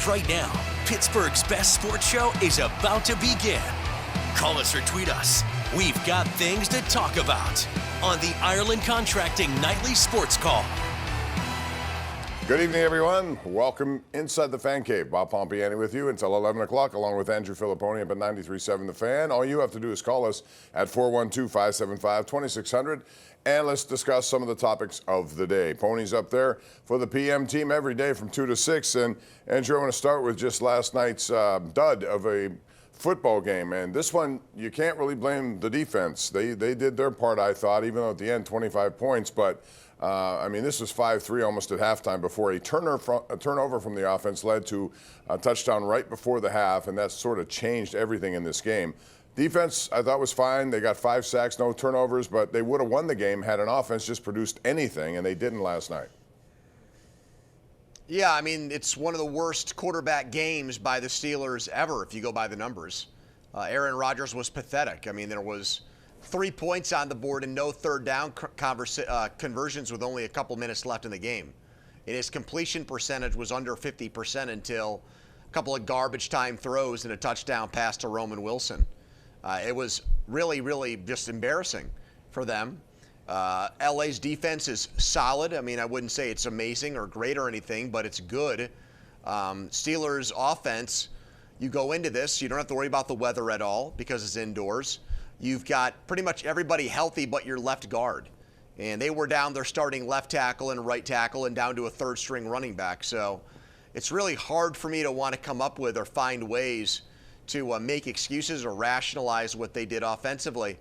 Right now, Pittsburgh's best sports show is about to begin. Call us or tweet us. We've got things to talk about on the Ireland Contracting Nightly Sports Call. Good evening, everyone. Welcome inside the Fan Cave. Bob Pompeani with you until 11 o'clock, along with Andrew Fillipponi up at 93.7 The Fan. All you have to do is call us at 412-575-2600, and let's discuss some of the topics of the day. Pony's up there for the PM team every day from 2 to 6. And Andrew, I want to start with just last night's dud of a football game. And this one, you can't really blame the defense. They did their part, I thought, even though at the end, 25 points. But I mean, this was 5-3 almost at halftime before a turnover from the offense led to a touchdown right before the half, and that sort of changed everything in this game. Defense, I thought, was fine. They got 5 sacks, no turnovers, but they would have won the game had an offense just produced anything, and they didn't last night. Yeah, I mean, it's one of the worst quarterback games by the Steelers ever, if you go by the numbers. Aaron Rodgers was pathetic. I mean, there was 3 points on the board and no third down conversions with only a couple minutes left in the game. And his completion percentage was under 50% until a couple of garbage time throws and a touchdown pass to Roman Wilson. It was really, really just embarrassing for them. LA's defense is solid. I mean, I wouldn't say it's amazing or great or anything, but it's good. Steelers offense, you go into this, you don't have to worry about the weather at all because it's indoors. You've got pretty much everybody healthy but your left guard. And they were down their starting left tackle and right tackle and down to a third-string running back. So it's really hard for me to want to come up with or find ways to make excuses or rationalize what they did offensively.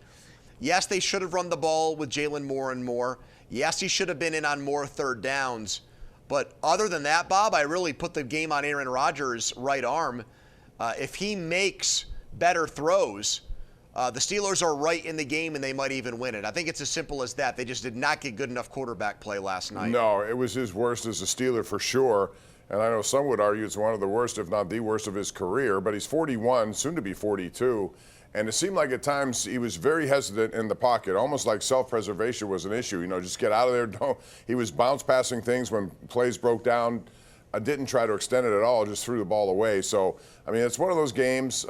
Yes, they should have run the ball with Jalen Moore and more. Yes, he should have been in on more third downs. But other than that, Bob, I really put the game on Aaron Rodgers' right arm. If he makes better throws, the Steelers are right in the game, and they might even win it. I think it's as simple as that. They just did not get good enough quarterback play last night. No, it was his worst as a Steeler for sure. And I know some would argue it's one of the worst, if not the worst, of his career. But he's 41, soon to be 42. And it seemed like at times he was very hesitant in the pocket, almost like self-preservation was an issue. You know, just get out of there. Don't. He was bounce passing things when plays broke down. I didn't try to extend it at all, just threw the ball away. So, I mean, it's one of those games.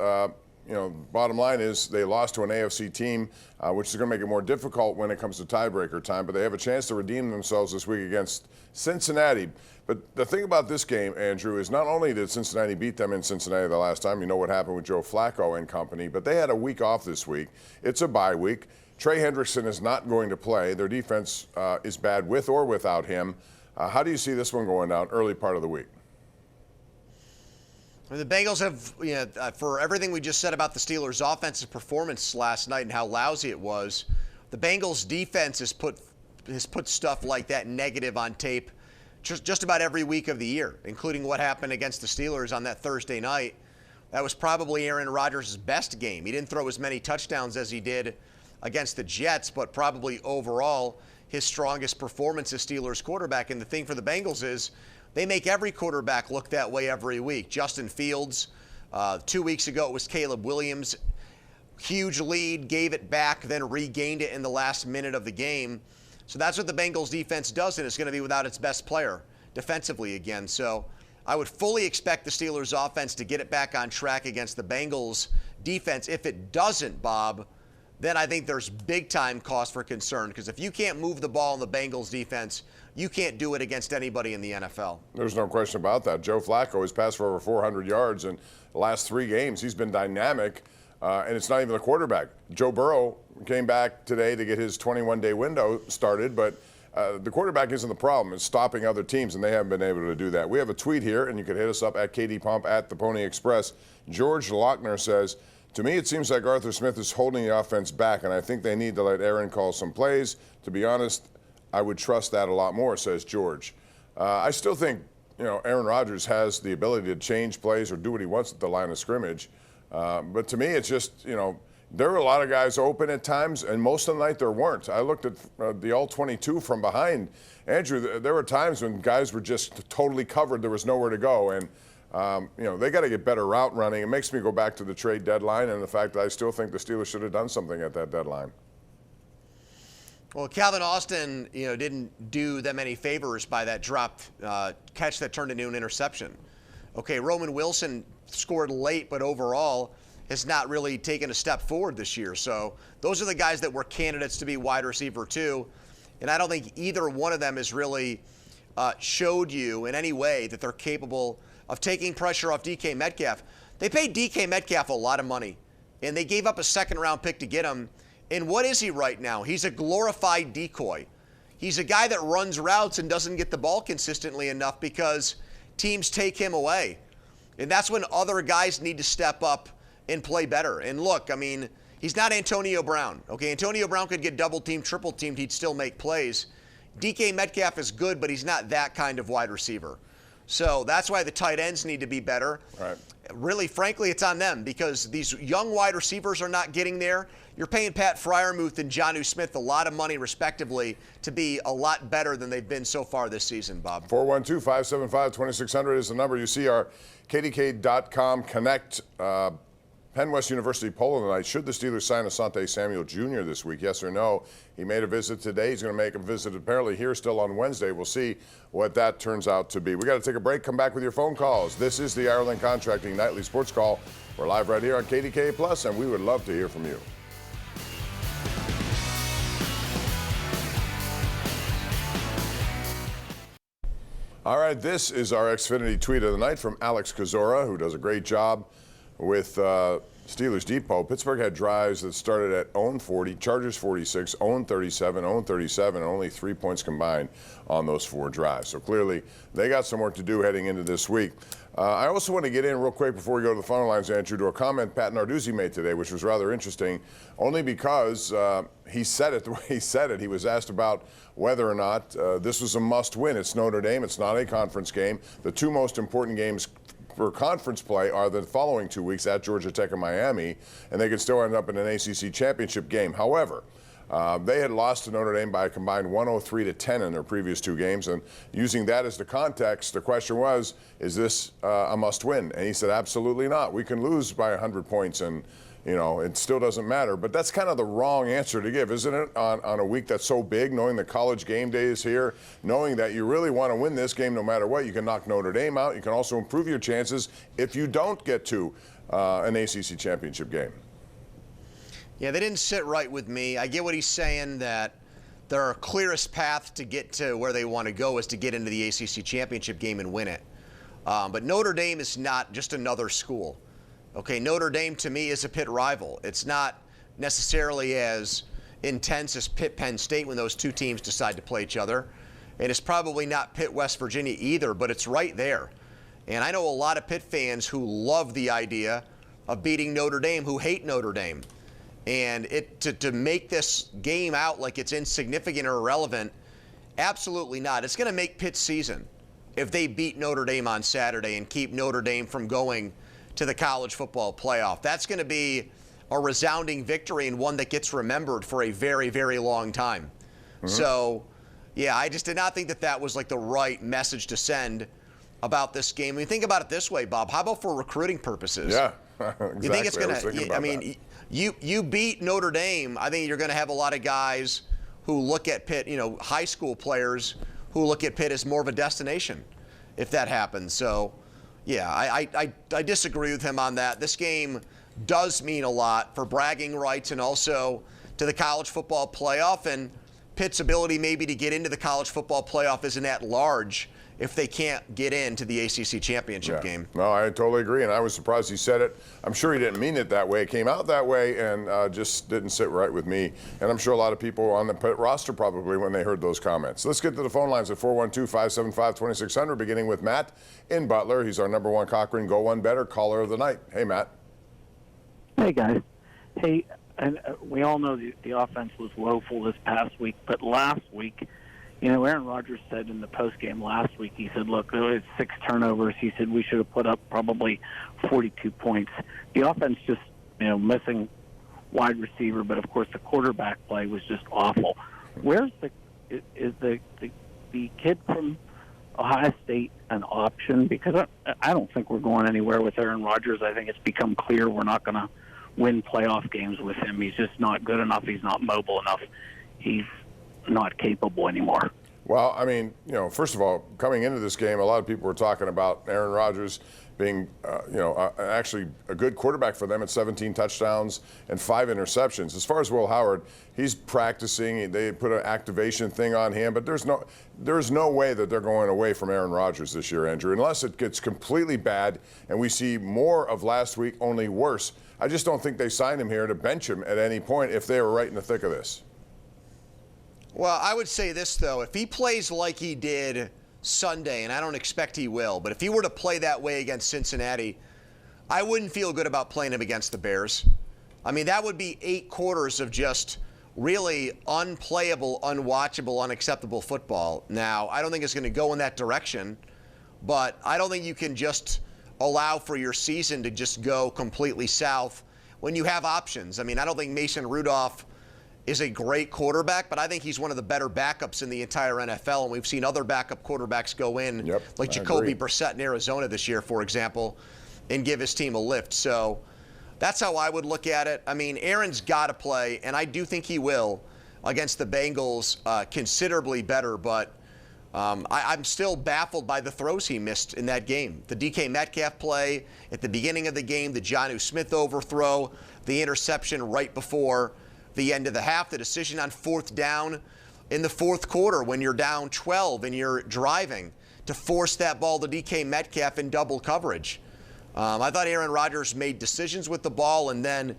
You know, bottom line is they lost to an AFC team, which is going to make it more difficult when it comes to tiebreaker time. But they have a chance to redeem themselves this week against Cincinnati. But the thing about this game, Andrew, is not only did Cincinnati beat them in Cincinnati the last time, you know what happened with Joe Flacco and company, but they had a week off this week. It's a bye week. Trey Hendrickson is not going to play. Their defense is bad with or without him. How do you see this one going down early part of the week? The Bengals have, you know, for everything we just said about the Steelers' offensive performance last night and how lousy it was, the Bengals' defense has put stuff like that negative on tape just about every week of the year, including what happened against the Steelers on that Thursday night. That was probably Aaron Rodgers' best game. He didn't throw as many touchdowns as he did against the Jets, but probably overall his strongest performance as Steelers quarterback. And the thing for the Bengals is they make every quarterback look that way every week. Justin Fields, 2 weeks ago it was Caleb Williams. Huge lead, gave it back, then regained it in the last minute of the game. So that's what the Bengals defense does, and it's going to be without its best player defensively again. So I would fully expect the Steelers offense to get it back on track against the Bengals defense. If it doesn't, Bob, then I think there's big time cause for concern, because if you can't move the ball in the Bengals defense, you can't do it against anybody in the NFL. There's no question about that. Joe Flacco has passed for over 400 yards in the last 3 games. He's been dynamic, and it's not even the quarterback. Joe Burrow came back today to get his 21-day window started, but the quarterback isn't the problem. It's stopping other teams, and they haven't been able to do that. We have a tweet here, and you can hit us up at KDPomp at the Pony Express. George Lochner says, "To me, it seems like Arthur Smith is holding the offense back, and I think they need to let Aaron call some plays. To be honest, I would trust that a lot more," says George. I still think, you know, Aaron Rodgers has the ability to change plays or do what he wants at the line of scrimmage. But to me, it's just, you know, there were a lot of guys open at times, and most of the night there weren't. I looked at the all-22 from behind. Andrew, there were times when guys were just totally covered. There was nowhere to go. And, you know, they got to get better route running. It makes me go back to the trade deadline and the fact that I still think the Steelers should have done something at that deadline. Well, Calvin Austin, you know, didn't do them any favors by that dropped catch that turned into an interception. Okay, Roman Wilson scored late, but overall has not really taken a step forward this year. So those are the guys that were candidates to be wide receiver too. And I don't think either one of them has really showed you in any way that they're capable of taking pressure off DK Metcalf. They paid DK Metcalf a lot of money, and they gave up a second-round pick to get him. And what is he right now? He's a glorified decoy. He's a guy that runs routes and doesn't get the ball consistently enough because teams take him away. And that's when other guys need to step up and play better. And look, I mean, he's not Antonio Brown. Okay, Antonio Brown could get double-teamed, triple-teamed. He'd still make plays. DK Metcalf is good, but he's not that kind of wide receiver. So that's why the tight ends need to be better. Right. Really, frankly, it's on them because these young wide receivers are not getting there. You're paying Pat Freiermuth and Jonnu Smith a lot of money, respectively, to be a lot better than they've been so far this season, Bob. 412-575-2600 is the number. You see our KDK.com Connect Penn West University poll tonight. Should the Steelers sign Asante Samuel Jr. this week? Yes or no? He made a visit today. He's going to make a visit apparently here still on Wednesday. We'll see what that turns out to be. We got to take a break. Come back with your phone calls. This is the Ireland Contracting Nightly Sports Call. We're live right here on KDKA Plus, and we would love to hear from you. All right, this is our Xfinity tweet of the night from Alex Kozora, who does a great job with Steelers Depot. Pittsburgh had drives that started at 0-40, Chargers 46, 0-37, 0-37, and only 3 points combined on those 4 drives. So clearly, they got some work to do heading into this week. I also want to get in real quick before we go to the phone lines, Andrew, to a comment Pat Narduzzi made today, which was rather interesting, only because he said it the way he said it. He was asked about whether or not this was a must-win. It's Notre Dame. It's not a conference game. The 2 most important games for conference play are the following 2 weeks at Georgia Tech and Miami, and they could still end up in an ACC championship game. However, they had lost to Notre Dame by a combined 103-10 in their previous 2 games, and using that as the context, the question was, is this a must-win? And he said, absolutely not. We can lose by 100 points, and it still doesn't matter. But that's kind of the wrong answer to give, isn't it, on a week that's so big, knowing the college game day is here, knowing that you really want to win this game no matter what. You can knock Notre Dame out. You can also improve your chances if you don't get to an ACC championship game. Yeah, they didn't sit right with me. I get what he's saying, that their clearest path to get to where they want to go is to get into the ACC championship game and win it. But Notre Dame is not just another school. Okay, Notre Dame to me is a Pitt rival. It's not necessarily as intense as Pitt Penn State when those 2 teams decide to play each other. And it's probably not Pitt West Virginia either, but it's right there. And I know a lot of Pitt fans who love the idea of beating Notre Dame, who hate Notre Dame. And to make this game out like it's insignificant or irrelevant, absolutely not. It's going to make Pitt's season if they beat Notre Dame on Saturday and keep Notre Dame from going to the college football playoff. That's going to be a resounding victory and one that gets remembered for a very, very long time. Mm-hmm. So, yeah, I just did not think that was like the right message to send about this game. I mean, think about it this way, Bob. How about for recruiting purposes? Yeah, exactly. You think it's going to, I mean, you beat Notre Dame, I think you're going to have a lot of guys who look at Pitt, high school players who look at Pitt as more of a destination if that happens. So, yeah, I disagree with him on that. This game does mean a lot for bragging rights and also to the college football playoff, and Pitt's ability maybe to get into the college football playoff isn't at large if they can't get into the ACC championship game. No, I totally agree, and I was surprised he said it. I'm sure he didn't mean it that way. It came out that way and just didn't sit right with me, and I'm sure a lot of people on the Pitt roster probably when they heard those comments. Let's get to the phone lines at 412-575-2600, beginning with Matt in Butler. He's our number 1 Cochran Go One Better caller of the night. Hey, Matt. Hey, guys. Hey, and we all know the offense was woeful this past week, but last week, Aaron Rodgers said in the postgame last week, he said, look, there was 6 turnovers. He said we should have put up probably 42 points. The offense just, missing wide receiver, but of course the quarterback play was just awful. Where's the kid from Ohio State an option? Because I don't think we're going anywhere with Aaron Rodgers. I think it's become clear we're not going to win playoff games with him. He's just not good enough. He's not mobile enough. He's not capable anymore. Well, I mean, first of all, coming into this game, a lot of people were talking about Aaron Rodgers being, actually a good quarterback for them at 17 touchdowns and 5 interceptions. As far as Will Howard, he's practicing. They put an activation thing on him, but there's no way that they're going away from Aaron Rodgers this year, Andrew, unless it gets completely bad and we see more of last week, only worse. I just don't think they signed him here to bench him at any point if they were right in the thick of this. Well, I would say this, though. If he plays like he did Sunday, and I don't expect he will, but if he were to play that way against Cincinnati, I wouldn't feel good about playing him against the Bears. I mean, that would be 8 quarters of just really unplayable, unwatchable, unacceptable football. Now, I don't think it's going to go in that direction, but I don't think you can just allow for your season to just go completely south when you have options. I mean, I don't think Mason Rudolph is a great quarterback, but I think he's one of the better backups in the entire NFL, and we've seen other backup quarterbacks go in, like Jacoby Brissett in Arizona this year, for example, and give his team a lift. So that's how I would look at it. I mean, Aaron's got to play, and I do think he will, against the Bengals considerably better, but I'm still baffled by the throws he missed in that game. The DK Metcalf play at the beginning of the game, the Jonnu Smith overthrow, the interception right before the end of the half, the decision on 4th down in the 4th quarter when you're down 12 and you're driving to force that ball to DK Metcalf in double coverage. I thought Aaron Rodgers made decisions with the ball and then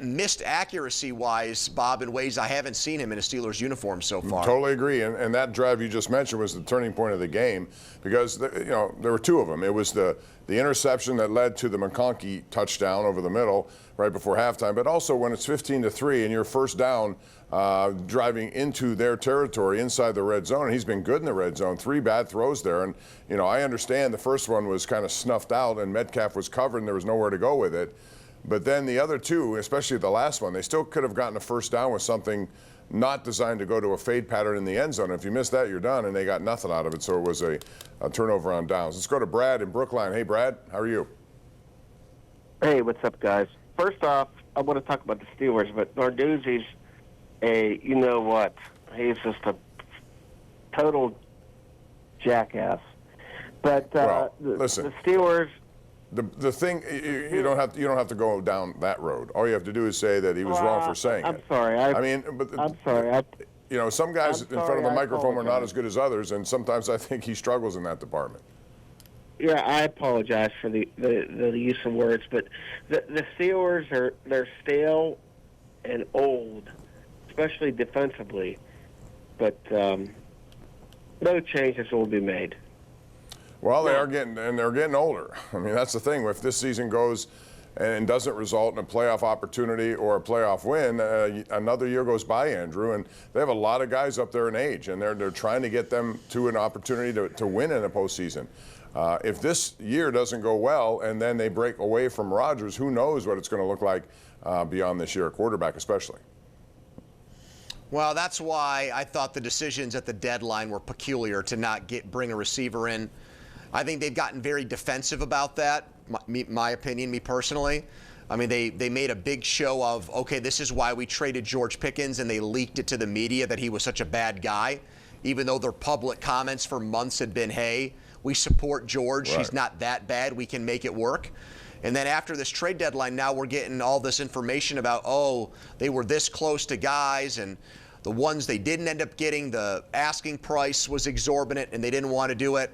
missed accuracy-wise, Bob, in ways I haven't seen him in a Steelers uniform so far. Totally agree. And that drive you just mentioned was the turning point of the game because, there were 2 of them. It was the interception that led to the McConkey touchdown over the middle right before halftime, but also when it's 15-3 and you're first down driving into their territory inside the red zone, and he's been good in the red zone. 3 bad throws there. And, I understand the first one was kind of snuffed out and Metcalf was covered and there was nowhere to go with it. But then the other 2, especially the last one, they still could have gotten a first down with something not designed to go to a fade pattern in the end zone. If you miss that, you're done, and they got nothing out of it. So it was a turnover on downs. Let's go to Brad in Brookline. Hey, Brad, how are you? Hey, what's up, guys? First off, I want to talk about the Steelers, but Narduzzi's you know what? He's just a total jackass. But listen. The Steelers. The thing you don't have to go down that road. All you have to do is say that he was wrong for saying it. I'm sorry. I'm sorry. Some guys in front of the microphone are not as good as others, and sometimes I think he struggles in that department. Yeah, I apologize for the use of words, but the Steelers they're stale and old, especially defensively. But no changes will be made. Well, they're getting older. I mean, that's the thing. If this season goes and doesn't result in a playoff opportunity or a playoff win, another year goes by, Andrew, and they have a lot of guys up there in age, and they're trying to get them to an opportunity to win in a postseason. If this year doesn't go well and then they break away from Rodgers, who knows what it's going to look like beyond this year, a quarterback especially. Well, that's why I thought the decisions at the deadline were peculiar to not bring a receiver in. I think they've gotten very defensive about that, my opinion, me personally. I mean, they made a big show of, okay, this is why we traded George Pickens, and they leaked it to the media that he was such a bad guy, even though their public comments for months had been, hey, we support George. Right. He's not that bad. We can make it work. And then after this trade deadline, now we're getting all this information about, oh, they were this close to guys, and the ones they didn't end up getting, the asking price was exorbitant, and they didn't want to do it.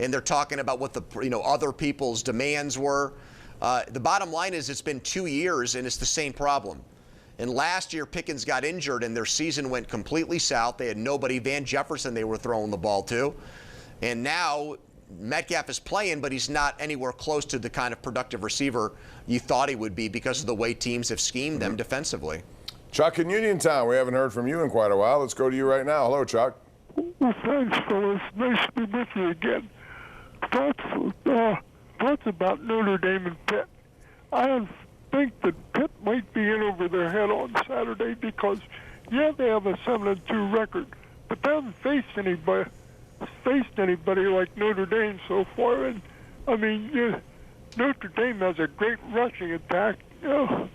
And they're talking about what the other people's demands were. The bottom line is it's been 2 years, and it's the same problem. And last year, Pickens got injured, and their season went completely south. They had nobody. Van Jefferson they were throwing the ball to. And now Metcalf is playing, but he's not anywhere close to the kind of productive receiver you thought he would be because of the way teams have schemed them defensively. Chuck in Uniontown, we haven't heard from you in quite a while. Let's go to you right now. Hello, Chuck. Well, thanks, fellas. Nice to be with you again. Thoughts about Notre Dame and Pitt. I think that Pitt might be in over their head on Saturday because, yeah, they have a 7-2 record, but they haven't faced anybody like Notre Dame so far. And I mean, Notre Dame has a great rushing attack. If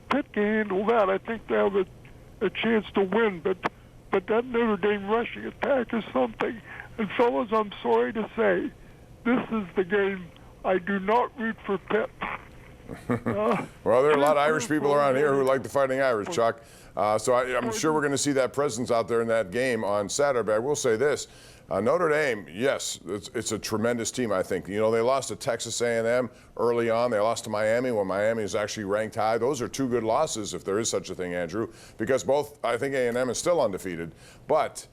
Pitt can handle that, I think they have a chance to win. But that Notre Dame rushing attack is something. And fellas, I'm sorry to say, this is the game. I do not root for Pitt. Well, there are a lot of Irish people around here who like the Fighting Irish, Chuck. So I'm sure we're going to see that presence out there in that game on Saturday. But I will say this. Notre Dame, yes, it's a tremendous team, I think. You know, they lost to Texas A&M early on. They lost to Miami when Miami is actually ranked high. Those are two good losses, if there is such a thing, Andrew, because both, I think A&M is still undefeated. But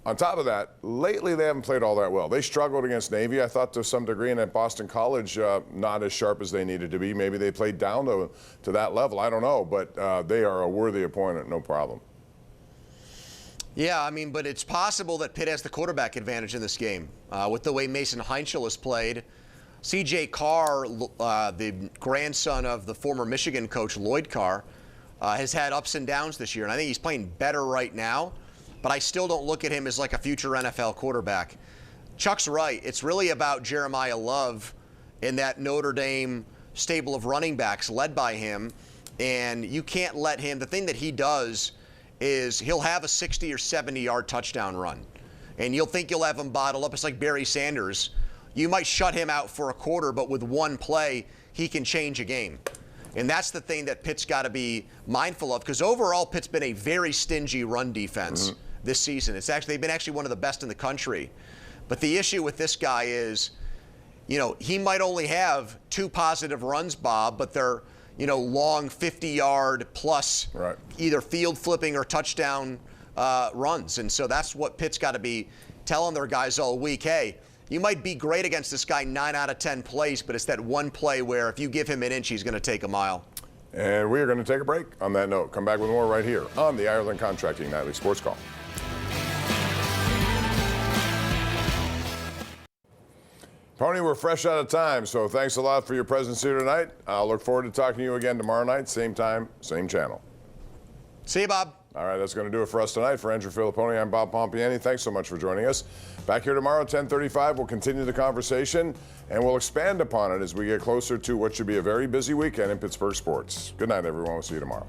on top of that, lately they haven't played all that well. They struggled against Navy, I thought, to some degree, and at Boston College, not as sharp as they needed to be. Maybe they played down to that level. I don't know, but they are a worthy opponent, no problem. Yeah, I mean, but it's possible that Pitt has the quarterback advantage in this game. With the way Mason Heinschel has played, C.J. Carr, the grandson of the former Michigan coach Lloyd Carr, has had ups and downs this year, and I think he's playing better right now, but I still don't look at him as like a future NFL quarterback. Chuck's right. It's really about Jeremiah Love and that Notre Dame stable of running backs led by him, and you can't let him – the thing that he does – is he'll have a 60 or 70-yard touchdown run. And you'll think you'll have him bottled up. It's like Barry Sanders. You might shut him out for a quarter, but with one play, he can change a game. And that's the thing that Pitt's got to be mindful of, because overall, Pitt's been a very stingy run defense this season. They've been actually one of the best in the country. But the issue with this guy is, you know, he might only have 2 positive runs, Bob, but they're, you know, long 50-yard plus, right, either field flipping or touchdown runs. And so that's what Pitt's got to be telling their guys all week. Hey, you might be great against this guy 9 out of 10 plays, but it's that one play where if you give him an inch, he's going to take a mile. And we are going to take a break on that note. Come back with more right here on the Ireland Contracting Nightly Sports Call. Pony, we're fresh out of time, so thanks a lot for your presence here tonight. I'll look forward to talking to you again tomorrow night, same time, same channel. See you, Bob. All right, that's going to do it for us tonight. For Andrew Fillipponi, I'm Bob Pompeani. Thanks so much for joining us. Back here tomorrow at 10:35, we'll continue the conversation, and we'll expand upon it as we get closer to what should be a very busy weekend in Pittsburgh sports. Good night, everyone. We'll see you tomorrow.